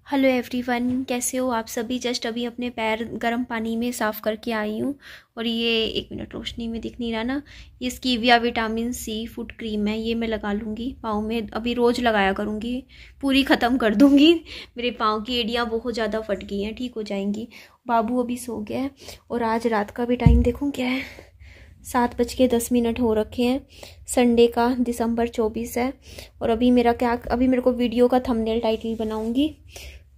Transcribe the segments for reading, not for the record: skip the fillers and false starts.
Hello everyone, कैसे हो आप सभी। जस्ट अभी अपने पैर गर्म पानी में साफ़ करके आई हूँ। और ये एक मिनट, रोशनी में दिख नहीं रहा ना, ये स्कीविया विटामिन सी फुट क्रीम है, ये मैं लगा लूँगी पाँव में। अभी रोज़ लगाया करूँगी, पूरी ख़त्म कर दूँगी। मेरे पाँव की एड़ियाँ बहुत ज़्यादा फट गई हैं, ठीक हो जाएंगी। बाबू अभी सो गया है। और आज रात का भी टाइम देखूँ क्या है, 7:10 हो रखे हैं। संडे का दिसंबर 24 है। और अभी मेरे को वीडियो का थंबनेल टाइटल बनाऊंगी।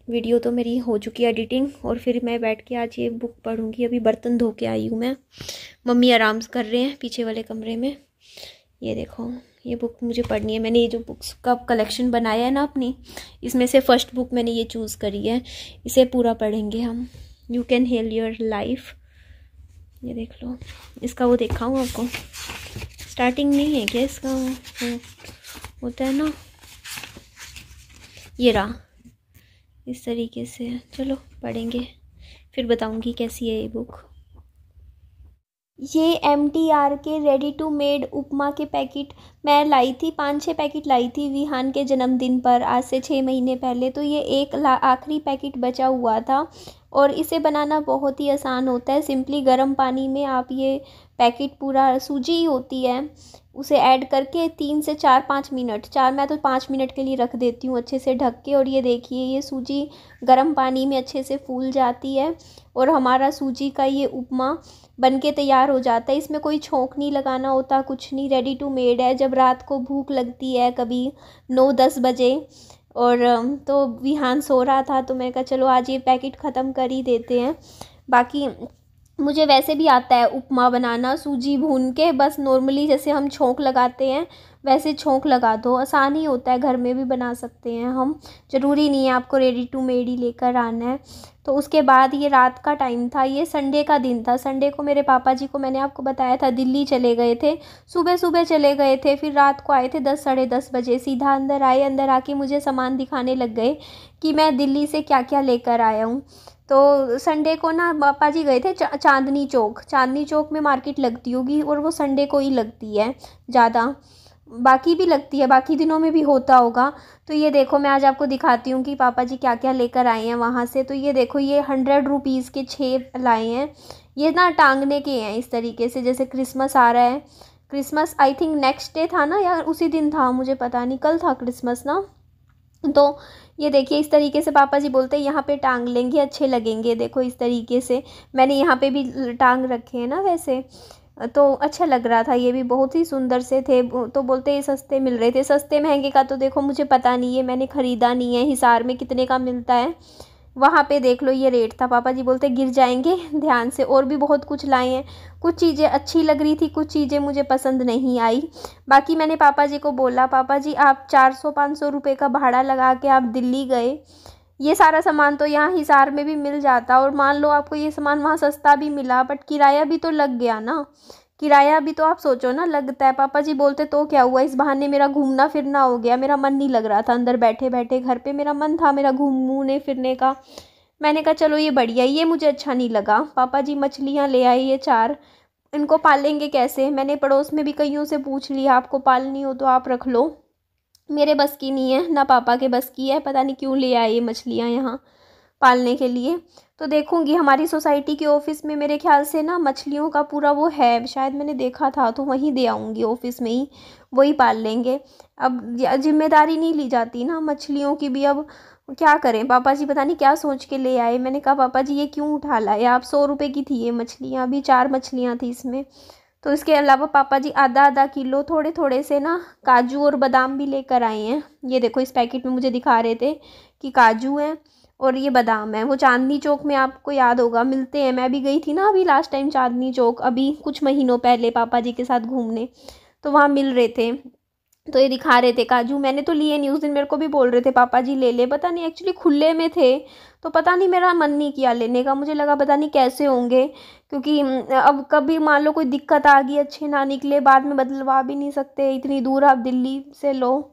वीडियो तो मेरी हो चुकी है एडिटिंग, और फिर मैं बैठ के आज ये बुक पढ़ूंगी। अभी बर्तन धो के आई हूँ मैं। मम्मी आराम कर रहे हैं पीछे वाले कमरे में। ये देखो, ये बुक मुझे पढ़नी है। मैंने ये जो बुक्स का कलेक्शन बनाया है ना अपनी, इसमें से फर्स्ट बुक मैंने ये चूज़ करी है। इसे पूरा पढ़ेंगे हम। You can heal your life. ये देख लो, इसका वो देखा हूँ आपको, स्टार्टिंग नहीं है क्या इसका, होता है ना, ये रहा, इस तरीके से। चलो पढ़ेंगे, फिर बताऊंगी कैसी है ये बुक। ये MTR के रेडी टू मेड उपमा के पैकेट मैं लाई थी, 5-6 पैकेट लाई थी विहान के जन्मदिन पर, आज से 6 महीने पहले। तो ये एक आखिरी पैकेट बचा हुआ था। और इसे बनाना बहुत ही आसान होता है। सिंपली गर्म पानी में आप ये पैकेट, पूरा सूजी ही होती है, उसे ऐड करके 3 से 4-5 मिनट, मैं तो 5 मिनट के लिए रख देती हूँ अच्छे से ढक के। और ये देखिए, ये सूजी गर्म पानी में अच्छे से फूल जाती है और हमारा सूजी का ये उपमा बनके तैयार हो जाता है। इसमें कोई छोंक नहीं लगाना होता, कुछ नहीं, रेडी टू मेड है। जब रात को भूख लगती है कभी 9-10 बजे, और तो विहान सो रहा था, तो मैं कहा चलो आज ये पैकेट ख़त्म कर ही देते हैं। बाकी मुझे वैसे भी आता है उपमा बनाना, सूजी भून के बस नॉर्मली जैसे हम छोंक लगाते हैं वैसे छोंक लगा दो, आसान ही होता है, घर में भी बना सकते हैं हम। ज़रूरी नहीं है आपको रेडी टू मेड ही लेकर आना है। तो उसके बाद ये रात का टाइम था, ये संडे का दिन था। संडे को मेरे पापा जी को मैंने आपको बताया था दिल्ली चले गए थे, सुबह सुबह चले गए थे, फिर रात को आए थे 10-10:30 बजे। सीधा अंदर आए, अंदर आके मुझे सामान दिखाने लग गए कि मैं दिल्ली से क्या क्या लेकर आया हूँ। तो संडे को ना पापा जी गए थे चांदनी चौक में मार्केट लगती होगी, और वो संडे को ही लगती है ज़्यादा, बाकी भी लगती है, बाकी दिनों में भी होता होगा। तो ये देखो, मैं आज आपको दिखाती हूँ कि पापा जी क्या क्या लेकर आए हैं वहाँ से। तो ये देखो, ये 100 रुपीज़ के 6 लाए हैं। ये ना टांगने के हैं इस तरीके से, जैसे क्रिसमस आ रहा है। Christmas I think next day था ना, या उसी दिन था, मुझे पता नहीं, कल था क्रिसमस ना। तो ये देखिए, इस तरीके से पापा जी बोलते हैं यहाँ पे टांग लेंगे, अच्छे लगेंगे। देखो इस तरीके से मैंने यहाँ पे भी टांग रखे हैं ना, वैसे तो अच्छा लग रहा था। ये भी बहुत ही सुंदर से थे। तो बोलते ये सस्ते मिल रहे थे। सस्ते महंगे का तो देखो मुझे पता नहीं है, मैंने ख़रीदा नहीं है। हिसार में कितने का मिलता है वहाँ पे देख लो, ये रेट था। पापा जी बोलते गिर जाएंगे, ध्यान से। और भी बहुत कुछ लाए हैं, कुछ चीज़ें अच्छी लग रही थी, कुछ चीज़ें मुझे पसंद नहीं आई। बाकी मैंने पापा जी को बोला, पापा जी आप 400-500 रुपये का भाड़ा लगा के आप दिल्ली गए, ये सारा सामान तो यहाँ हिसार में भी मिल जाता। और मान लो आपको ये सामान वहाँ सस्ता भी मिला, बट किराया भी तो लग गया ना, किराया भी तो आप सोचो ना, लगता है। पापा जी बोलते तो क्या हुआ, इस बहाने मेरा घूमना फिरना हो गया। मेरा मन नहीं लग रहा था अंदर बैठे बैठे, घर पे मेरा मन था मेरा घूमने फिरने का। मैंने कहा चलो ये बढ़िया, ये मुझे अच्छा नहीं लगा। पापा जी मछलियाँ ले आए ये 4, इनको पालेंगे कैसे। मैंने पड़ोस में भी कईयों से पूछ लिया, आपको पालनी हो तो आप रख लो, मेरे बस की नहीं है, ना पापा के बस की है। पता नहीं क्यों ले आए ये मछलियाँ यहाँ पालने के लिए। तो देखूंगी, हमारी सोसाइटी के ऑफिस में मेरे ख्याल से ना मछलियों का पूरा वो है, शायद मैंने देखा था, तो वहीं दे आऊँगी ऑफिस में ही, वही पाल लेंगे। अब जिम्मेदारी नहीं ली जाती ना मछलियों की भी। अब क्या करें, पापा जी पता नहीं क्या सोच के ले आए। मैंने कहा पापा जी ये क्यों उठा लाए आप, 100 रुपये की थी ये मछलियाँ, अभी 4 मछलियाँ थी इसमें। तो इसके अलावा पापा जी आधा आधा किलो थोड़े थोड़े से ना काजू और बादाम भी लेकर आए हैं। ये देखो, इस पैकेट में मुझे दिखा रहे थे कि काजू है और ये बादाम है। वो चांदनी चौक में आपको याद होगा मिलते हैं, मैं भी गई थी ना अभी लास्ट टाइम चांदनी चौक, अभी कुछ महीनों पहले पापा जी के साथ घूमने, तो वहाँ मिल रहे थे। तो ये दिखा रहे थे काजू, मैंने तो लिए नहीं। उस दिन मेरे को भी बोल रहे थे पापा जी ले ले, पता नहीं एक्चुअली खुले में थे, तो पता नहीं मेरा मन नहीं किया लेने का। मुझे लगा पता नहीं कैसे होंगे, क्योंकि अब कभी मान लो कोई दिक्कत आ गई, अच्छे ना निकले, बाद में बदलवा भी नहीं सकते, इतनी दूर आप दिल्ली से लो।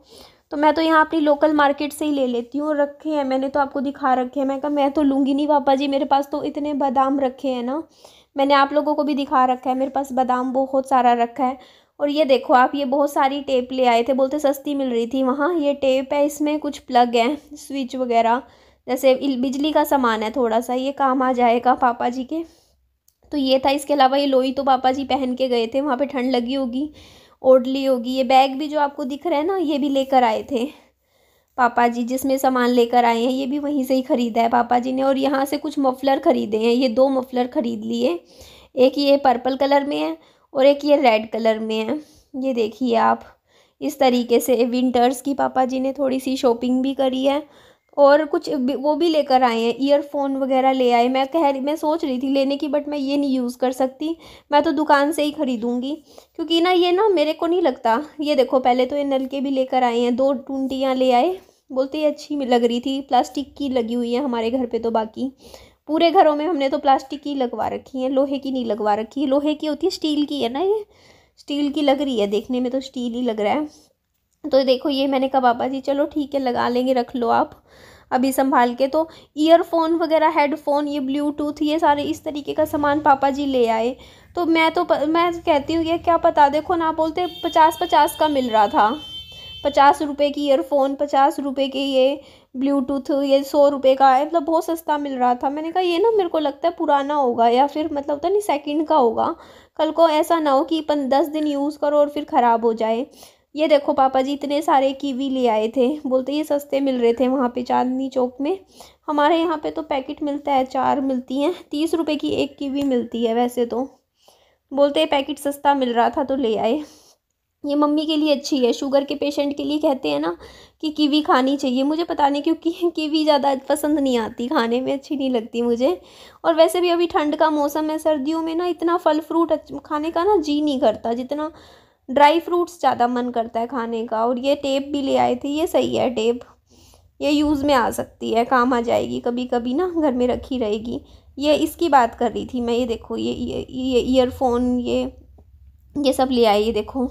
तो मैं तो यहाँ अपनी लोकल मार्केट से ही ले लेती हूँ। रखे हैं मैंने तो आपको दिखा रखे हैं। मैं कहा मैं तो लूँगी नहीं पापा जी, मेरे पास तो इतने बादाम रखे हैं ना, मैंने आप लोगों को भी दिखा रखा है, मेरे पास बादाम बहुत सारा रखा है। और ये देखो आप, ये बहुत सारी टेप ले आए थे, बोलते सस्ती मिल रही थी वहाँ। ये टेप है, इसमें कुछ प्लग है, स्विच वगैरह जैसे बिजली का सामान है थोड़ा सा, ये काम आ जाएगा पापा जी के। तो ये था। इसके अलावा ये लोई तो पापा जी पहन के गए थे, वहाँ पे ठंड लगी होगी, ओढ़ ली होगी। ये बैग भी जो आपको दिख रहा है ना, ये भी लेकर आए थे पापा जी, जिसमें सामान लेकर आए हैं ये भी वहीं से ही ख़रीदा है पापा जी ने। और यहाँ से कुछ मफलर ख़रीदे हैं, ये 2 मफलर ख़रीद लिए। एक ये पर्पल कलर में है और एक ये रेड कलर में है। ये देखिए आप, इस तरीके से विंटर्स की पापा जी ने थोड़ी सी शॉपिंग भी करी है। और कुछ वो भी लेकर आए हैं, ईयरफोन वगैरह ले आए। मैं सोच रही थी लेने की, बट मैं ये नहीं यूज़ कर सकती, मैं तो दुकान से ही ख़रीदूँगी, क्योंकि ना ये ना मेरे को नहीं लगता। ये देखो, पहले तो ये नलके भी लेकर आए हैं, 2 टूंटियाँ ले आए, बोलते ये अच्छी लग रही थी, प्लास्टिक की लगी हुई है हमारे घर पे। तो बाकी पूरे घरों में हमने तो प्लास्टिक की लगवा रखी है, लोहे की नहीं लगवा रखी है। लोहे की होती है, स्टील की है ना, ये स्टील की लग रही है, देखने में तो स्टील ही लग रहा है। तो देखो ये मैंने कहा पापा जी चलो ठीक है लगा लेंगे, रख लो आप अभी संभाल के। तो ईयरफोन वगैरह, हेडफोन, ये ब्लूटूथ, ये सारे इस तरीके का सामान पापा जी ले आए। तो मैं कहती हूँ ये क्या पता, देखो ना बोलते 50-50 का मिल रहा था, 50 रुपये की ईयरफोन, 50 रुपये के ये ब्लूटूथ, ये 100 रुपये का है, मतलब बहुत सस्ता मिल रहा था। मैंने कहा ये ना मेरे को लगता है पुराना होगा, या फिर मतलब होता नहीं सेकंड का होगा, कल को ऐसा ना हो कि 10 दिन यूज़ करो और फिर ख़राब हो जाए। ये देखो पापा जी इतने सारे कीवी ले आए थे, बोलते ये सस्ते मिल रहे थे वहाँ पे चांदनी चौक में। हमारे यहाँ पे तो पैकेट मिलता है, 4 मिलती हैं, 30 रुपये की एक कीवी मिलती है वैसे तो। बोलते पैकेट सस्ता मिल रहा था तो ले आए। ये मम्मी के लिए अच्छी है, शुगर के पेशेंट के लिए कहते हैं ना कि कीवी खानी चाहिए। मुझे पता नहीं क्योंकि कीवी ज़्यादा पसंद नहीं आती, खाने में अच्छी नहीं लगती मुझे। और वैसे भी अभी ठंड का मौसम है, सर्दियों में ना इतना फल फ्रूट खाने का ना जी नहीं करता, जितना ड्राई फ्रूट्स ज़्यादा मन करता है खाने का। और ये टेप भी ले आए थे, ये सही है टेप, ये यूज़ में आ सकती है, काम आ जाएगी कभी कभी ना, घर में रखी रहेगी। ये इसकी बात कर रही थी मैं। ये देखो ये ईयरफोन, ये सब ले आए। ये देखो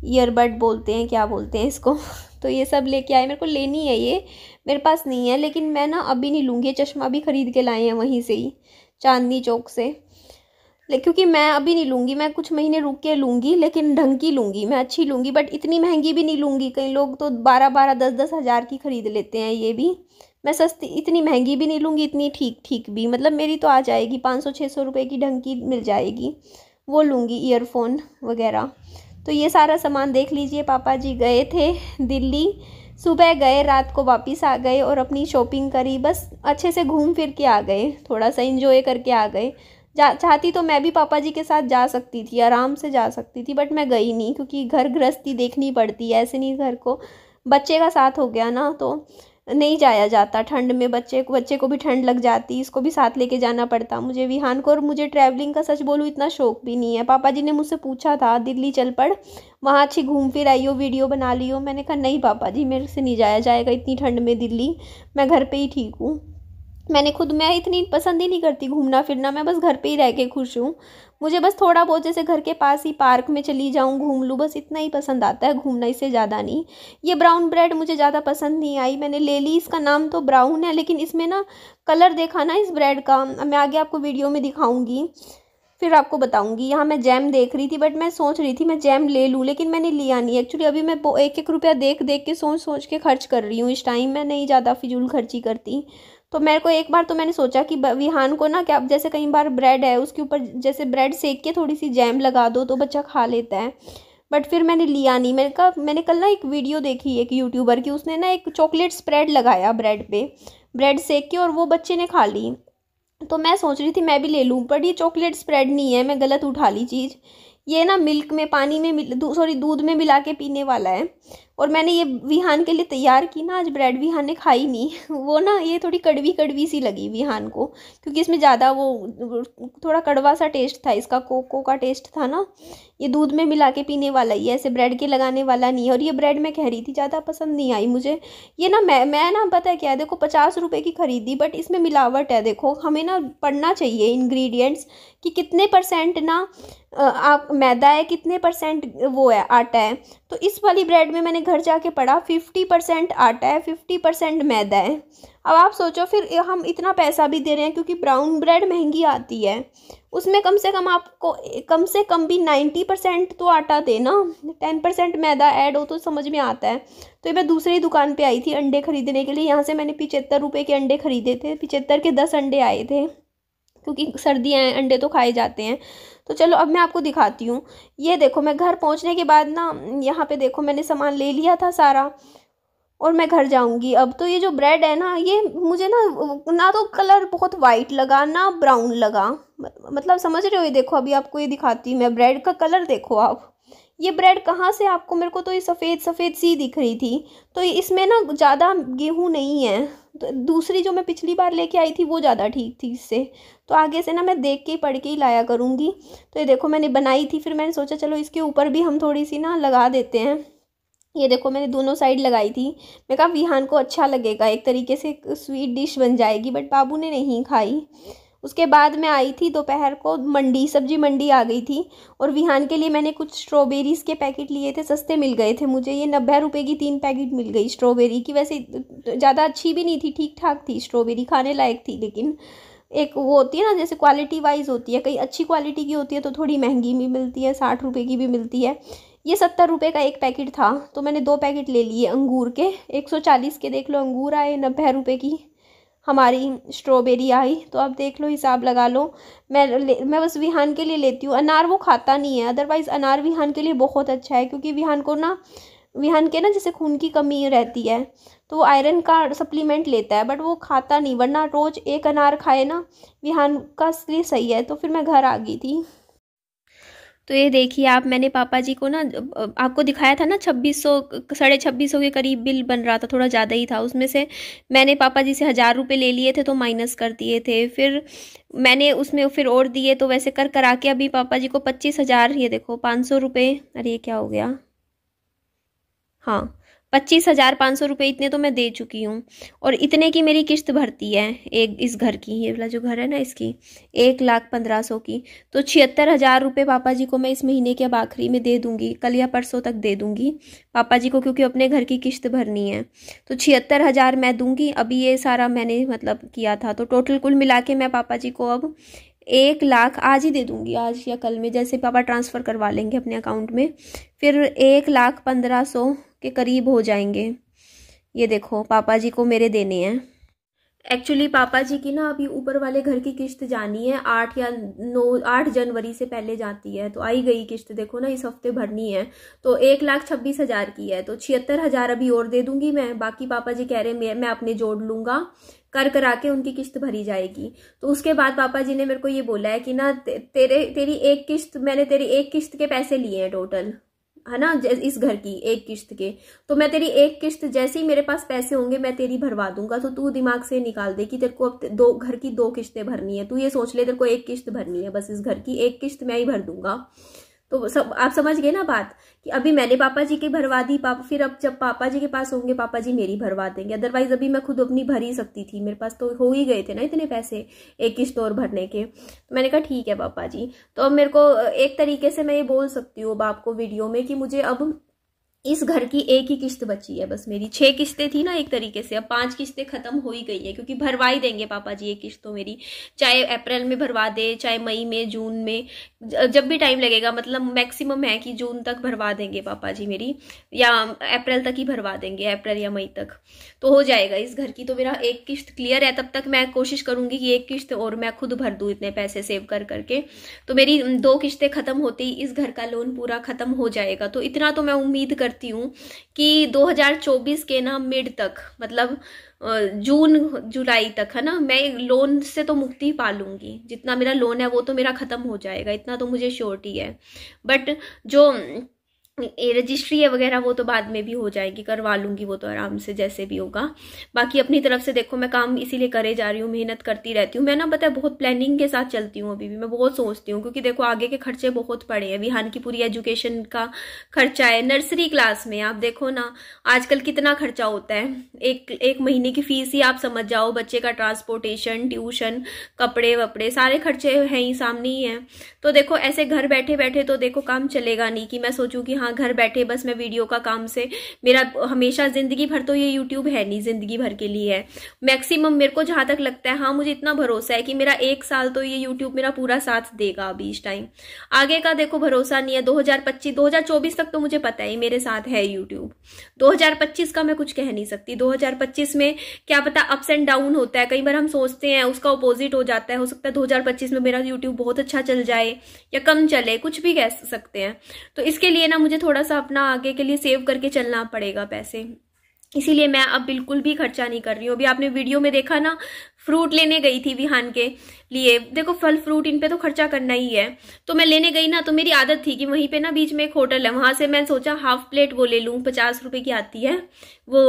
ईयरबड बोलते हैं, क्या बोलते हैं इसको तो ये सब लेके आए, मेरे को लेनी है ये, मेरे पास नहीं है, लेकिन मैं ना अभी नहीं लूँगी। चश्मा भी ख़रीद के लाए हैं वहीं से ही, चांदनी चौक से। क्योंकि मैं अभी नहीं लूँगी, मैं कुछ महीने रुक के लूँगी, लेकिन ढंग की लूँगी, मैं अच्छी लूँगी, बट इतनी महंगी भी नहीं लूँगी। कई लोग तो 12-12, 10-10 हज़ार की ख़रीद लेते हैं, ये भी मैं सस्ती, इतनी महंगी भी नहीं लूँगी, इतनी ठीक ठीक भी, मतलब मेरी तो आ जाएगी 500-600 रुपये की ढंग की मिल जाएगी, वो लूँगी ईयरफोन वगैरह। तो ये सारा सामान देख लीजिए। पापा जी गए थे दिल्ली, सुबह गए, रात को वापस आ गए और अपनी शॉपिंग करी, बस अच्छे से घूम फिर के आ गए, थोड़ा सा एंजॉय करके आ गए। चाहती तो मैं भी पापा जी के साथ जा सकती थी, आराम से जा सकती थी, बट मैं गई नहीं, क्योंकि घर गृहस्थी देखनी पड़ती है, ऐसे नहीं घर को, बच्चे का साथ हो गया ना तो नहीं जाया जाता ठंड में। बच्चे को भी ठंड लग जाती, इसको भी साथ लेके जाना पड़ता मुझे, विहान को। और मुझे ट्रैवलिंग का सच बोलूँ इतना शौक भी नहीं है। पापा जी ने मुझसे पूछा था दिल्ली चल पड़, वहाँ अच्छी घूम फिर आई हो, वीडियो बना ली हो। मैंने कहा नहीं पापा जी, मेरे से नहीं जाया जाएगा इतनी ठंड में दिल्ली, मैं घर पे ही ठीक हूँ। मैं इतनी पसंद ही नहीं करती घूमना फिरना, मैं बस घर पे ही रह के खुश हूँ। मुझे बस थोड़ा बहुत जैसे घर के पास ही पार्क में चली जाऊँ, घूम लूँ, बस इतना ही पसंद आता है घूमना, इससे ज़्यादा नहीं। ये ब्राउन ब्रेड मुझे ज़्यादा पसंद नहीं आई, मैंने ले ली, इसका नाम तो ब्राउन है, लेकिन इसमें ना कलर देखा ना इस ब्रेड का, मैं आगे आपको वीडियो में दिखाऊँगी, फिर आपको बताऊंगी। यहाँ मैं जैम देख रही थी, बट मैं सोच रही थी मैं जैम ले लूँ, लेकिन मैंने लिया नहीं। एक्चुअली अभी मैं 1-1 रुपया देख देख के सोच सोच के खर्च कर रही हूँ इस टाइम, मैं नहीं ज़्यादा फिजूल खर्ची करती। तो मेरे को एक बार तो मैंने सोचा कि विहान को ना, क्या जैसे कई बार ब्रेड है उसके ऊपर जैसे ब्रेड सेक के थोड़ी सी जैम लगा दो तो बच्चा खा लेता है, बट फिर मैंने लिया नहीं। मैंने कल ना एक वीडियो देखी एक यूट्यूबर की, उसने ना एक चॉकलेट स्प्रेड लगाया ब्रेड पे, ब्रेड सेक के, और वो बच्चे ने खा ली। तो मैं सोच रही थी मैं भी ले लूँ, बट ये चॉकलेट स्प्रेड नहीं है, मैं गलत उठा ली चीज़। ये ना मिल्क में, पानी में दूध में मिला के पीने वाला है। और मैंने ये विहान के लिए तैयार की ना आज ब्रेड, विहान ने खाई नहीं वो ना ये थोड़ी कड़वी कड़वी सी लगी विहान को, क्योंकि इसमें ज़्यादा वो थोड़ा कड़वा सा टेस्ट था इसका, कोको का टेस्ट था ना। ये दूध में मिला के पीने वाला ही है, ऐसे ब्रेड के लगाने वाला नहीं है। और ये ब्रेड मैं कह रही थी ज़्यादा पसंद नहीं आई मुझे। ये ना मैं ना पता है क्या है, देखो 50 रुपये की खरीदी, बट इसमें मिलावट है। देखो हमें ना पढ़ना चाहिए इंग्रेडिएंट्स कि कितने परसेंट ना आप मैदा है, कितने परसेंट वो है आटा है। तो इस वाली ब्रेड में मैंने घर जाके पढ़ा 50% आटा है, 50% मैदा है। अब आप सोचो फिर हम इतना पैसा भी दे रहे हैं क्योंकि ब्राउन ब्रेड महंगी आती है, उसमें कम से कम आपको कम से कम भी 90% तो आटा देना, 10% मैदा ऐड हो तो समझ में आता है। तो मैं दूसरी दुकान पे आई थी अंडे खरीदने के लिए, यहाँ से मैंने 75 रुपये के अंडे खरीदे थे, 75 के 10 अंडे आए थे, क्योंकि सर्दियाँ हैं अंडे तो खाए जाते हैं। तो चलो अब मैं आपको दिखाती हूँ। ये देखो मैं घर पहुँचने के बाद ना, यहाँ पे देखो मैंने सामान ले लिया था सारा और मैं घर जाऊंगी अब। तो ये जो ब्रेड है ना, ये मुझे ना तो कलर बहुत वाइट लगा ना ब्राउन लगा, मतलब समझ रहे हो। ये देखो अभी आपको ये दिखाती हूँ मैं, ब्रेड का कलर देखो आप, ये ब्रेड कहाँ से आपको, मेरे को तो ये सफ़ेद सफ़ेद सी दिख रही थी। तो इसमें ना ज़्यादा गेहूँ नहीं है, तो दूसरी जो मैं पिछली बार लेके आई थी वो ज़्यादा ठीक थी इससे। तो आगे से ना मैं देख के पढ़ के ही लाया करूँगी। तो ये देखो मैंने बनाई थी, फिर मैंने सोचा चलो इसके ऊपर भी हम थोड़ी सी ना लगा देते हैं। ये देखो मैंने दोनों साइड लगाई थी, मैं कहा विहान को अच्छा लगेगा, एक तरीके से स्वीट डिश बन जाएगी, बट बाबू ने नहीं खाई। उसके बाद मैं आई थी दोपहर को मंडी, सब्जी मंडी आ गई थी, और विहान के लिए मैंने कुछ स्ट्रॉबेरीज़ के पैकेट लिए थे, सस्ते मिल गए थे मुझे, ये 90 रुपये की 3 पैकेट मिल गई स्ट्रॉबेरी की। वैसे ज़्यादा अच्छी भी नहीं थी, ठीक ठाक थी स्ट्रॉबेरी, खाने लायक थी, लेकिन एक वो होती है ना जैसे क्वालिटी वाइज होती है, कहीं अच्छी क्वालिटी की होती है तो थोड़ी महंगी भी मिलती है, 60 रुपये की भी मिलती है। ये 70 रुपये का एक पैकेट था, तो मैंने 2 पैकेट ले लिए अंगूर के, 140 के देख लो अंगूर आए, 90 रुपये की हमारी स्ट्रॉबेरी आई। तो अब देख लो, हिसाब लगा लो। मैं बस विहान के लिए लेती हूँ, अनार वो खाता नहीं है, अदरवाइज़ अनार विहान के लिए बहुत अच्छा है, क्योंकि विहान के ना जैसे खून की कमी रहती है तो वो आयरन का सप्लीमेंट लेता है, बट वो खाता नहीं, वरना रोज़ एक अनार खाए ना विहान का लिए सही है। तो फिर मैं घर आ गई थी। तो ये देखिए आप, मैंने पापा जी को ना आपको दिखाया था ना 2600 2650 के करीब बिल बन रहा था, थोड़ा ज़्यादा ही था, उसमें से मैंने पापा जी से 1000 रुपये ले लिए थे तो माइनस कर दिए थे, फिर मैंने उसमें फिर और दिए, तो वैसे कर करा के अभी पापा जी को 25,000, ये देखो 500 रुपये, अरे ये क्या हो गया, हाँ 25,500 रुपये इतने तो मैं दे चुकी हूँ। और इतने की मेरी किस्त भरती है एक इस घर की, ये वाला जो घर है ना इसकी 1,15,100 की। तो 76,000 रुपये पापा जी को मैं इस महीने के अब आखिरी में दे दूंगी, कल या परसों तक दे दूंगी पापा जी को, क्योंकि अपने घर की किस्त भरनी है। तो 76,000 मैं दूंगी, अभी ये सारा मैंने मतलब किया था, तो टोटल कुल मिला के मैं पापा जी को अब 1,00,000 आज ही दे दूंगी, आज या कल में, जैसे पापा ट्रांसफ़र करवा लेंगे अपने अकाउंट में, फिर 1,15,100 के करीब हो जाएंगे। ये देखो पापा जी को मेरे देने हैं। एक्चुअली पापा जी की ना अभी ऊपर वाले घर की किस्त जानी है, 8 जनवरी से पहले जाती है, तो आई गई किस्त देखो ना, इस हफ्ते भरनी है। तो 1,26,000 की है, तो 76,000 अभी और दे दूंगी मैं, बाकी पापा जी कह रहे मैं अपने जोड़ लूंगा, कर करा के उनकी किस्त भरी जाएगी। तो उसके बाद पापा जी ने मेरे को ये बोला है कि ना तेरी एक किस्त, मैंने तेरी एक किस्त के पैसे लिए हैं टोटल, है ना, इस घर की एक किस्त के, तो मैं तेरी एक किस्त जैसे ही मेरे पास पैसे होंगे मैं तेरी भरवा दूंगा। तो तू दिमाग से निकाल दे कि तेरे को अब घर की 2 किस्तें भरनी है, तू ये सोच ले तेरे को एक किस्त भरनी है, बस इस घर की एक किस्त मैं ही भर दूंगा। तो सब आप समझ गए ना बात, कि अभी मैंने पापा जी की भरवा दी, फिर अब जब पापा जी के पास होंगे पापा जी मेरी भरवा देंगे, अदरवाइज अभी मैं खुद अपनी भर ही सकती थी, मेरे पास तो हो ही गए थे ना इतने पैसे एक किस्त और भरने के। तो मैंने कहा ठीक है पापा जी। तो अब मेरे को एक तरीके से मैं ये बोल सकती हूँ अब आपको वीडियो में कि मुझे अब इस घर की एक ही किस्त बची है बस, मेरी 6 किस्तें थी ना एक तरीके से, अब 5 किस्तें खत्म हो ही गई है, क्योंकि भरवा ही देंगे पापा जी एक किस्त तो मेरी, चाहे अप्रैल में भरवा दे, चाहे मई में, जून में, जब भी टाइम लगेगा, मतलब मैक्सिमम है कि जून तक भरवा देंगे पापा जी मेरी, या अप्रैल तक ही भरवा देंगे, अप्रैल या मई तक तो हो जाएगा इस घर की। तो मेरा एक किस्त क्लियर है, तब तक मैं कोशिश करूंगी कि एक किस्त और मैं खुद भर दूं इतने पैसे सेव कर करके। तो मेरी 2 किस्तें खत्म होते ही इस घर का लोन पूरा खत्म हो जाएगा। तो इतना तो मैं उम्मीद करती हूँ कि 2024 के ना मिड तक, मतलब जून जुलाई तक, है ना, मैं लोन से तो मुक्ति पा लूंगी, जितना मेरा लोन है वो तो मेरा खत्म हो जाएगा, इतना तो मुझे श्योरिटी है। बट जो रजिस्ट्री है वगैरह वो तो बाद में भी हो जाएगी, करवा लूंगी वो तो आराम से जैसे भी होगा। बाकी अपनी तरफ से देखो मैं काम इसीलिए करे जा रही हूँ, मेहनत करती रहती हूँ मैं ना, पता है बहुत प्लानिंग के साथ चलती हूँ अभी भी, मैं बहुत सोचती हूँ, क्योंकि देखो आगे के खर्चे बहुत पड़े हैं, विहान की पूरी एजुकेशन का खर्चा है, नर्सरी क्लास में आप देखो ना आजकल कितना खर्चा होता है, एक महीने की फीस ही आप समझ जाओ, बच्चे का ट्रांसपोर्टेशन, ट्यूशन, कपड़े वपड़े सारे खर्चे हैं ही, सामने ही है। तो देखो ऐसे घर बैठे बैठे तो देखो काम चलेगा नहीं कि मैं सोचूं कि हाँ हाँ घर बैठे बस मैं वीडियो का काम से, मेरा हमेशा जिंदगी भर तो ये यूट्यूब है नहीं, जिंदगी भर के लिए है मैक्सिमम। मेरे को जहां तक लगता है, हाँ मुझे इतना भरोसा है कि मेरा 1 साल तो ये यूट्यूब मेरा पूरा साथ देगा अभी इस टाइम। आगे का देखो भरोसा नहीं है। 2025 2024 तक तो मुझे पता है मेरे साथ है यूट्यूब। 2025 का मैं कुछ कह नहीं सकती। 2025 में क्या पता अप्स एंड डाउन होता है, कई बार हम सोचते हैं उसका अपोजिट हो जाता है। हो सकता है 2025 में मेरा यूट्यूब बहुत अच्छा चल जाए या कम चले, कुछ भी कह सकते हैं। तो इसके लिए ना मुझे थोड़ा सा अपना आगे के लिए सेव करके चलना पड़ेगा पैसे, इसीलिए मैं अब बिल्कुल भी खर्चा नहीं कर रही हूँ। अभी आपने वीडियो में देखा ना, फ्रूट लेने गई थी विहान के लिए। देखो फल फ्रूट इन पे तो खर्चा करना ही है। तो मैं लेने गई ना, तो मेरी आदत थी कि वहीं पे ना बीच में एक होटल है, वहां से मैं सोचा हाफ प्लेट वो ले लूं, 50 रुपए की आती है वो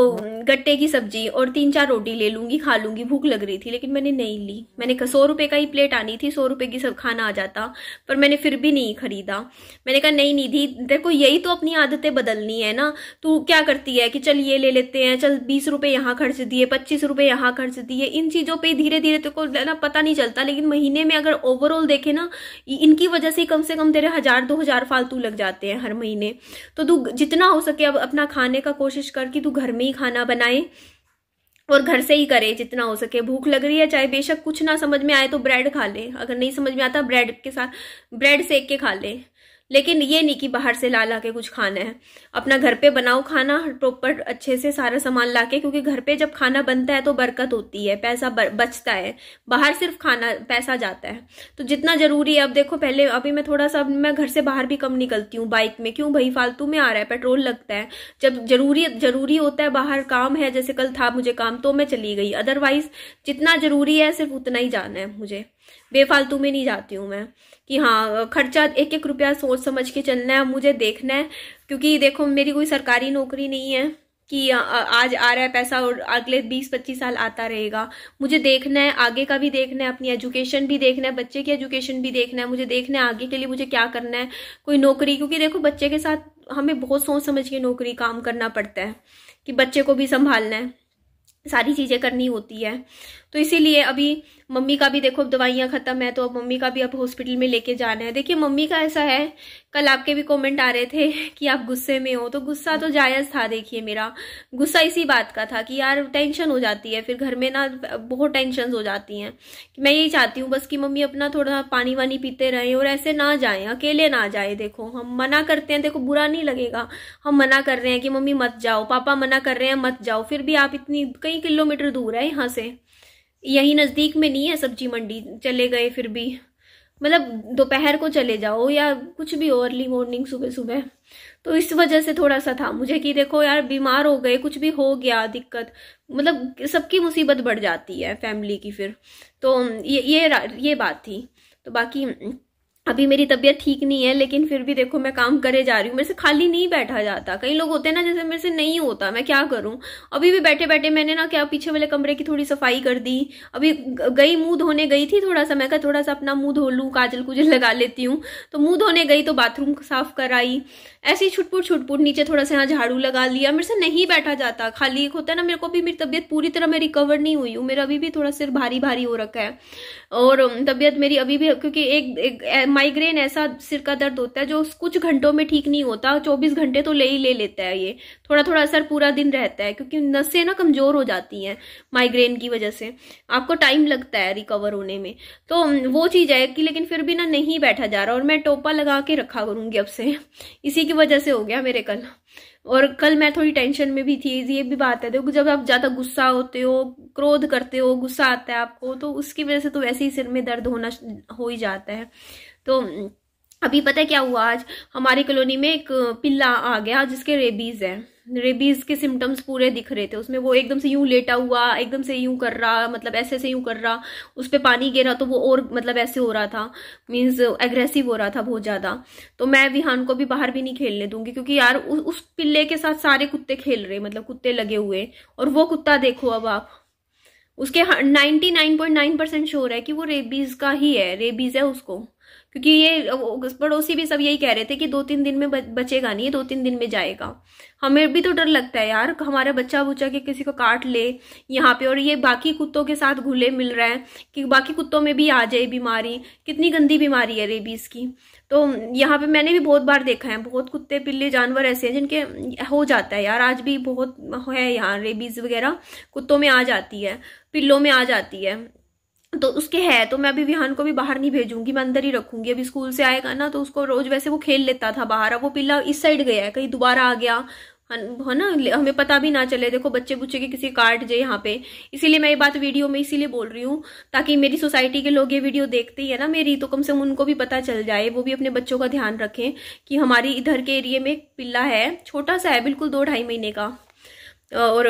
गट्टे की सब्जी, और 3-4 रोटी ले लूंगी, खा लूंगी, भूख लग रही थी। लेकिन मैंने नहीं ली। मैंने 100 रुपए का ही प्लेट आनी थी, 100 रुपए की सब खाना आ जाता, पर मैंने फिर भी नहीं खरीदा। मैंने कहा नहीं निधि देखो यही तो अपनी आदतें बदलनी है ना। तू क्या करती है कि चल ये ले लेते हैं, चल 20 रुपए यहाँ खर्च दिए, 25 रुपए यहाँ खर्च दिए, इन चीजों पे धीरे धीरे तेरे को ना पता नहीं चलता, लेकिन महीने में अगर ओवरऑल देखे ना, इनकी वजह से कम से कम तेरे 1000-2000 फालतू लग जाते हैं हर महीने। तो तू जितना हो सके अब अपना खाने का कोशिश कर कि तू घर में ही खाना बनाए और घर से ही करे जितना हो सके। भूख लग रही है, चाहे बेशक कुछ ना समझ में आए तो ब्रेड खा ले, अगर नहीं समझ में आता ब्रेड के साथ ब्रेड सेक के खा ले, लेकिन ये नहीं कि बाहर से ला के कुछ खाना है। अपना घर पे बनाओ खाना प्रॉपर अच्छे से सारा सामान लाके, क्योंकि घर पे जब खाना बनता है तो बरकत होती है, पैसा बचता है। बाहर सिर्फ खाना पैसा जाता है। तो जितना जरूरी है, अब देखो पहले अभी मैं थोड़ा सा मैं घर से बाहर भी कम निकलती हूँ बाइक में। क्यों भाई, फालतू में आ रहा है, पेट्रोल लगता है। जब जरूरी होता है, बाहर काम है, जैसे कल था मुझे काम तो मैं चली गई, अदरवाइज जितना जरूरी है सिर्फ उतना ही जाना है मुझे। बेफालतू में नहीं जाती हूँ मैं कि हाँ खर्चा 1-1 रुपया सोच समझ के चलना है मुझे, देखना है। क्योंकि देखो मेरी कोई सरकारी नौकरी नहीं है कि आज आ रहा है पैसा और अगले 20-25 साल आता रहेगा। मुझे देखना है, आगे का भी देखना है, अपनी एजुकेशन भी देखना है, बच्चे की एजुकेशन भी देखना है। मुझे देखना है आगे के लिए मुझे क्या करना है, कोई नौकरी। क्योंकि देखो बच्चे के साथ हमें बहुत सोच समझ के नौकरी काम करना पड़ता है कि बच्चे को भी संभालना है, सारी चीजें करनी होती है। तो इसीलिए अभी मम्मी का भी देखो दवाइयां खत्म है, तो अब मम्मी का भी अब हॉस्पिटल में लेके जाना है। देखिए मम्मी का ऐसा है, कल आपके भी कमेंट आ रहे थे कि आप गुस्से में हो, तो गुस्सा तो जायज था। देखिए मेरा गुस्सा इसी बात का था कि यार टेंशन हो जाती है, फिर घर में ना बहुत टेंशन हो जाती हैं। मैं यही चाहती हूँ बस कि मम्मी अपना थोड़ा पानी वानी पीते रहे और ऐसे ना जाए, अकेले ना जाए। देखो हम मना करते हैं, देखो बुरा नहीं लगेगा, हम मना कर रहे हैं कि मम्मी मत जाओ, पापा मना कर रहे हैं मत जाओ, फिर भी आप इतनी कई किलोमीटर दूर है यहाँ से, यही नजदीक में नहीं है सब्जी मंडी, चले गए फिर भी मतलब दोपहर को चले जाओ या कुछ भी हो, अर्ली मॉर्निंग सुबह सुबह। तो इस वजह से थोड़ा सा था मुझे कि देखो यार बीमार हो गए, कुछ भी हो गया दिक्कत, मतलब सबकी मुसीबत बढ़ जाती है फैमिली की फिर। तो ये बात थी। तो बाकी अभी मेरी तबीयत ठीक नहीं है, लेकिन फिर भी देखो मैं काम करे जा रही हूँ। मेरे से खाली नहीं बैठा जाता। कई लोग होते हैं ना जैसे मेरे से नहीं होता, मैं क्या करूं। अभी भी बैठे बैठे मैंने ना क्या पीछे वाले कमरे की थोड़ी सफाई कर दी। अभी गई मुंह धोने गई थी, थोड़ा सा मैं कहा थोड़ा सा अपना मुंह धो लूं, काजल कुजल लगा लेती हूँ। तो मुंह धोने गई तो बाथरूम साफ कराई, ऐसे ही छुटपुट नीचे थोड़ा सा यहाँ झाड़ू लगा लिया। मेरे से नहीं बैठा जाता। खाली एक होता है ना, मेरे को भी मेरी तबीयत पूरी तरह मैं रिकवर नहीं हुई हूँ, मेरा अभी भी थोड़ा सिर भारी भारी हो रखा है। और तबीयत मेरी अभी भी, क्योंकि एक माइग्रेन ऐसा सिर का दर्द होता है जो कुछ घंटों में ठीक नहीं होता, 24 घंटे तो ले लेता है। ये थोड़ा थोड़ा असर पूरा दिन रहता है, क्योंकि नसें ना कमजोर हो जाती हैं माइग्रेन की वजह से, आपको टाइम लगता है रिकवर होने में। तो वो चीज है कि लेकिन फिर भी ना नहीं बैठा जा रहा, और मैं टोपा लगा के रखा करूंगी अब से, इसी की वजह से हो गया मेरे कल। और कल मैं थोड़ी टेंशन में भी थी, ये भी बात है। देखो जब आप ज्यादा गुस्सा होते हो, क्रोध करते हो, गुस्सा आता है आपको, तो उसकी वजह से तो वैसे ही सिर में दर्द होना हो ही जाता है। तो अभी पता है क्या हुआ, आज हमारी कॉलोनी में एक पिल्ला आ गया जिसके रेबीज है। रेबीज के सिम्टम्स पूरे दिख रहे थे उसमें। वो एकदम से यूं लेटा हुआ, एकदम से यूं कर रहा, मतलब ऐसे से यूं कर रहा, उस पे पानी गिरा तो वो और मतलब ऐसे हो रहा था, मींस एग्रेसिव हो रहा था बहुत ज्यादा। तो मैं विहान को भी बाहर भी नहीं खेलने दूंगी, क्योंकि यार उस पिल्ले के साथ सारे कुत्ते खेल रहे, मतलब कुत्ते लगे हुए। और वो कुत्ता देखो अब आप, उसके 99.9% श्योर है कि वो रेबीज का ही है, रेबीज है उसको। क्योंकि ये पड़ोसी भी सब यही कह रहे थे कि 2-3 दिन में बचेगा नहीं, 2-3 दिन में जाएगा। हमें भी तो डर लगता है यार, हमारा बच्चा बुच्चा के किसी को काट ले यहाँ पे, और ये बाकी कुत्तों के साथ घुले मिल रहा है कि बाकी कुत्तों में भी आ जाए बीमारी। कितनी गंदी बीमारी है रेबीज की। तो यहाँ पे मैंने भी बहुत बार देखा है, बहुत कुत्ते पिल्ले जानवर ऐसे हैं जिनके हो जाता है यार। आज भी बहुत है यहाँ रेबीज वगैरह कुत्तों में आ जाती है, पिल्लों में आ जाती है। तो उसके है, तो मैं अभी विहान को भी बाहर नहीं भेजूंगी, मैं अंदर ही रखूंगी। अभी स्कूल से आएगा ना तो उसको रोज, वैसे वो खेल लेता था बाहर, अब वो पिल्ला इस साइड गया है, कहीं दोबारा आ गया है ना, हमें पता भी ना चले। देखो बच्चे बुच्चे के किसी काट जाए यहाँ पे, इसीलिए मैं ये बात वीडियो में इसीलिए बोल रही हूँ, ताकि मेरी सोसाइटी के लोग ये वीडियो देखते ही है ना मेरी, तो कम से कम उनको भी पता चल जाए, वो भी अपने बच्चों का ध्यान रखें कि हमारी इधर के एरिया में एक पिल्ला है, छोटा सा है बिल्कुल, 2-2.5 महीने का, और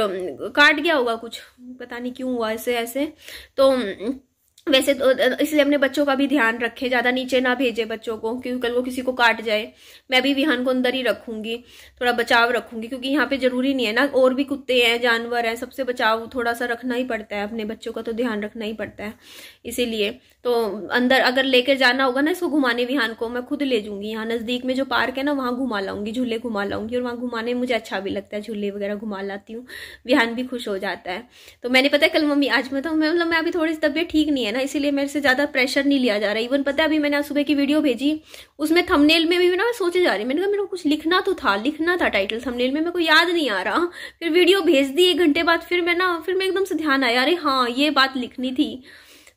काट गया होगा कुछ, पता नहीं क्यों हुआ ऐसे ऐसे। तो वैसे तो इसलिए अपने बच्चों का भी ध्यान रखें, ज्यादा नीचे ना भेजे बच्चों को, क्योंकि कल वो किसी को काट जाए। मैं भी विहान को अंदर ही रखूंगी, थोड़ा बचाव रखूंगी, क्योंकि यहाँ पे जरूरी नहीं है ना, और भी कुत्ते हैं जानवर हैं, सबसे बचाव थोड़ा सा रखना ही पड़ता है, अपने बच्चों का तो ध्यान रखना ही पड़ता है। इसीलिए तो अंदर अगर लेकर जाना होगा ना इसको घुमाने, विहान को मैं खुद ले जाऊंगी। यहाँ नजदीक में जो पार्क है ना वहां घुमा लाऊंगी, झूले घुमा लाऊंगी, और वहां घुमाने में मुझे अच्छा भी लगता है, झूले वगैरह घुमा लाती हूँ, विहान भी खुश हो जाता है। तो मैंने पता है कल मम्मी, आज मतलब मैं अभी थोड़ी सी तबियत ठीक नहीं है ना, इसीलिए मेरे से ज्यादा प्रेशर नहीं लिया जा रहा। इवन पता है अभी मैंने आज सुबह की वीडियो भेजी, उसमें थंबनेल में भी ना सोचे जा रही, मैंने कहा मेरे को कुछ लिखना तो था, लिखना था टाइटल थंबनेल में, मेरे को याद नहीं आ रहा। फिर वीडियो भेज दी 1 घंटे बाद, फिर मैं एकदम से ध्यान आया, अरे हाँ ये बात लिखनी थी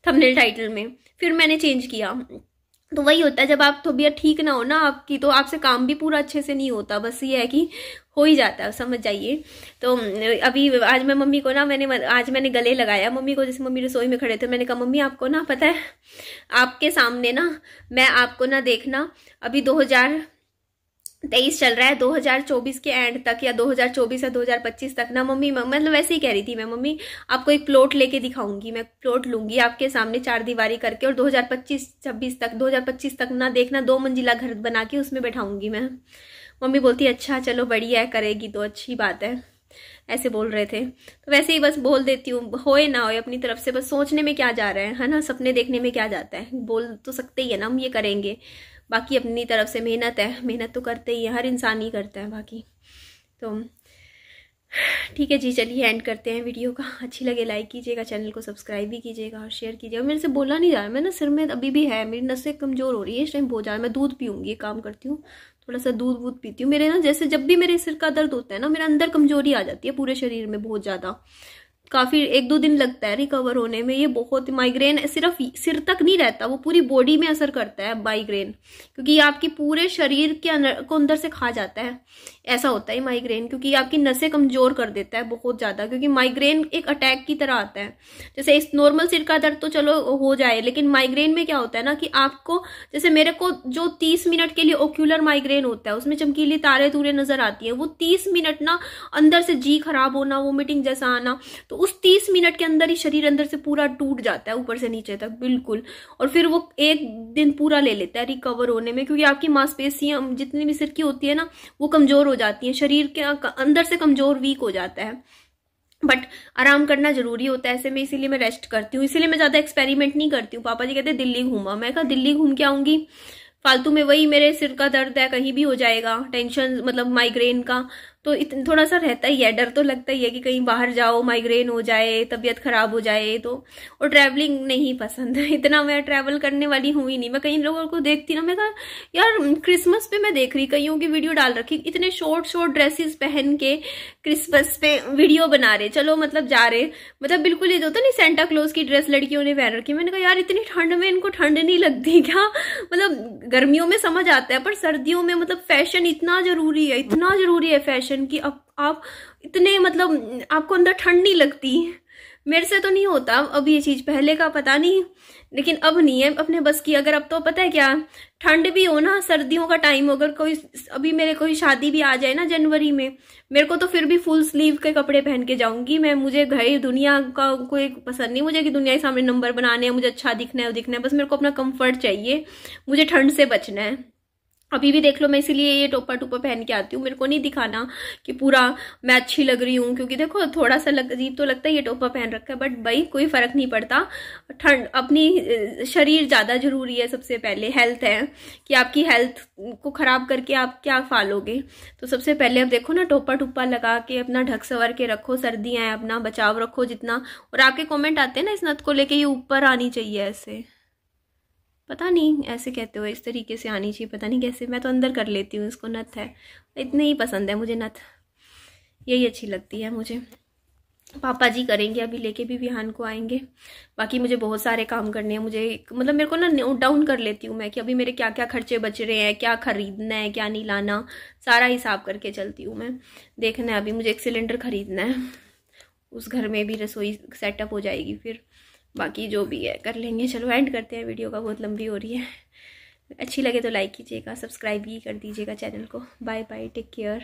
थंबनेल टाइटल में, फिर मैंने चेंज किया। तो वही होता है जब आप तबीयत ठीक ना हो ना आपकी, तो आपसे काम भी पूरा अच्छे से नहीं होता, बस ये है कि हो ही जाता है, समझ जाइए। तो अभी आज मैं मम्मी को ना, आज मैंने गले लगाया मम्मी को, जैसे मम्मी रसोई में खड़े थे, मैंने कहा मम्मी आपको ना पता है, आपके सामने ना मैं आपको ना देखना, अभी 2023 चल रहा है, 2024 के एंड तक या 2024 या 2025 तक ना मम्मी, मतलब वैसे ही कह रही थी मैं, मम्मी आपको एक प्लॉट लेके दिखाऊंगी, मैं प्लॉट लूंगी आपके सामने 4 दीवारी करके, और 2025 तक ना देखना 2 मंजिला घर बना के उसमें बैठाऊंगी मैं। मम्मी बोलती अच्छा चलो बढ़िया है, करेगी तो अच्छी बात है, ऐसे बोल रहे थे। तो वैसे ही बस बोल देती हूँ, होए ना होए अपनी तरफ से, बस सोचने में क्या जा रहा है ना, सपने देखने में क्या जाता है, बोल तो सकते ही है ना हम ये करेंगे, बाकी अपनी तरफ से मेहनत है, मेहनत तो करते ही है, हर इंसान ही करता है बाकी। तो ठीक है जी, चलिए एंड करते हैं वीडियो का। अच्छी लगे लाइक कीजिएगा, चैनल को सब्सक्राइब भी कीजिएगा और शेयर कीजिएगा। मेरे से बोला नहीं जा रहा, मैं ना सिर में अभी भी है, मेरी नसें कमजोर हो रही है इस टाइम बहुत ज़्यादा। मैं दूध पीऊँगी, काम करती हूँ, थोड़ा सा दूध वूध पीती हूँ। मेरे ना जैसे जब भी मेरे सिर का दर्द होता है ना, मेरे अंदर कमजोरी आ जाती है पूरे शरीर में बहुत ज़्यादा, काफ़ी 1-2 दिन लगता है रिकवर होने में। ये बहुत, माइग्रेन सिर्फ सिर तक नहीं रहता, वो पूरी बॉडी में असर करता है माइग्रेन, क्योंकि ये आपकी पूरे शरीर के अंदर से खा जाता है। ऐसा होता है माइग्रेन, क्योंकि आपकी नसें कमजोर कर देता है बहुत ज़्यादा, क्योंकि माइग्रेन एक अटैक की तरह आता है। जैसे इस नॉर्मल सिर का दर्द तो चलो हो जाए, लेकिन माइग्रेन में क्या होता है ना कि आपको, जैसे मेरे को जो 30 मिनट के लिए ओक्यूलर माइग्रेन होता है, उसमें चमकीली तारे तूरे नजर आती है, वो 30 मिनट ना अंदर से जी खराब होना, वोमिटिंग जैसा आना, तो उस 30 मिनट के अंदर ही शरीर अंदर से पूरा टूट जाता है ऊपर से नीचे तक बिल्कुल, और फिर वो 1 दिन पूरा ले लेता है रिकवर होने में, क्योंकि आपकी मांसपेशियां जितनी भी सिर की होती है ना वो कमजोर हो जाती है, शरीर के अंदर से कमजोर वीक हो जाता है। बट आराम करना जरूरी होता है ऐसे में, इसीलिए मैं रेस्ट करती हूँ, इसीलिए मैं ज्यादा एक्सपेरिमेंट नहीं करती हूँ। पापा जी कहते दिल्ली घूमा, मैं कहा दिल्ली घूम के आऊंगी फालतू में, वही मेरे सिर का दर्द है, कहीं भी हो जाएगा, टेंशन मतलब माइग्रेन का तो थोड़ा सा रहता ही है, डर तो लगता ही है कि कहीं बाहर जाओ माइग्रेन हो जाए, तबीयत खराब हो जाए तो। और ट्रैवलिंग नहीं पसंद इतना मैं ट्रैवल करने वाली हूँ ही नहीं। मैं कई लोगों को देखती ना, मैं कहा यार क्रिसमस पे मैं देख रही कईयों की वीडियो डाल रखी, इतने शॉर्ट ड्रेसेस पहन के क्रिसमस पे वीडियो बना रहे, चलो मतलब जा रहे, मतलब बिल्कुल ये होता नहीं सेंटा क्लॉज की ड्रेस लड़कियों ने पहन रखी। मैंने कहा यार इतनी ठंड में इनको ठंड नहीं लगती क्या? मतलब गर्मियों में समझ आता है, पर सर्दियों में मतलब फैशन इतना जरूरी है, इतना जरूरी है फैशन कि अब आप इतने मतलब आपको अंदर ठंड नहीं लगती। मेरे से तो नहीं होता अब ये चीज, पहले का पता नहीं, लेकिन अब नहीं है अपने बस की। अगर अब तो पता है क्या, ठंड भी हो ना, सर्दियों का टाइम हो, अगर कोई अभी मेरे कोई शादी भी आ जाए ना जनवरी में, मेरे को तो फिर भी फुल स्लीव के कपड़े पहन के जाऊंगी मैं। मुझे घर दुनिया का कोई पसंद नहीं मुझे कि दुनिया के सामने नंबर बनाने हैं, मुझे अच्छा दिखना है, बस मेरे को अपना कंफर्ट चाहिए, मुझे ठंड से बचना है। अभी भी देख लो, मैं इसीलिए ये टोपा टोपा पहन के आती हूँ, मेरे को नहीं दिखाना कि पूरा मैं अच्छी लग रही हूँ, क्योंकि देखो थोड़ा सा अजीब तो लगता है ये टोपा पहन रखा है, बट भाई कोई फर्क नहीं पड़ता। ठंड अपनी शरीर ज़्यादा जरूरी है, सबसे पहले हेल्थ है, कि आपकी हेल्थ को ख़राब करके आप क्या फालोगे। तो सबसे पहले अब देखो ना, टोपा टोपा लगा के अपना ढक सवर के रखो, सर्दियाँ हैं, अपना बचाव रखो जितना। और आपके कॉमेंट आते हैं ना इस नथ को लेके, ये ऊपर आनी चाहिए ऐसे, पता नहीं ऐसे कहते हो, इस तरीके से आनी चाहिए, पता नहीं कैसे, मैं तो अंदर कर लेती हूँ इसको, नथ है इतनी ही पसंद है मुझे नथ, यही अच्छी लगती है मुझे। पापा जी करेंगे, अभी लेके भी विहान को आएंगे। बाकी मुझे बहुत सारे काम करने हैं, मुझे मतलब मेरे को ना नोट डाउन कर लेती हूँ मैं कि अभी मेरे क्या क्या खर्चे बच रहे हैं, क्या खरीदना है क्या नहीं लाना, सारा हिसाब करके चलती हूँ मैं। देखना है, अभी मुझे एक सिलेंडर खरीदना है, उस घर में भी रसोई सेटअप हो जाएगी, फिर बाकी जो भी है कर लेंगे। चलो एंड करते हैं, वीडियो का बहुत लंबी हो रही है। अच्छी लगे तो लाइक कीजिएगा, सब्सक्राइब भी कर दीजिएगा चैनल को। Bye bye, take care.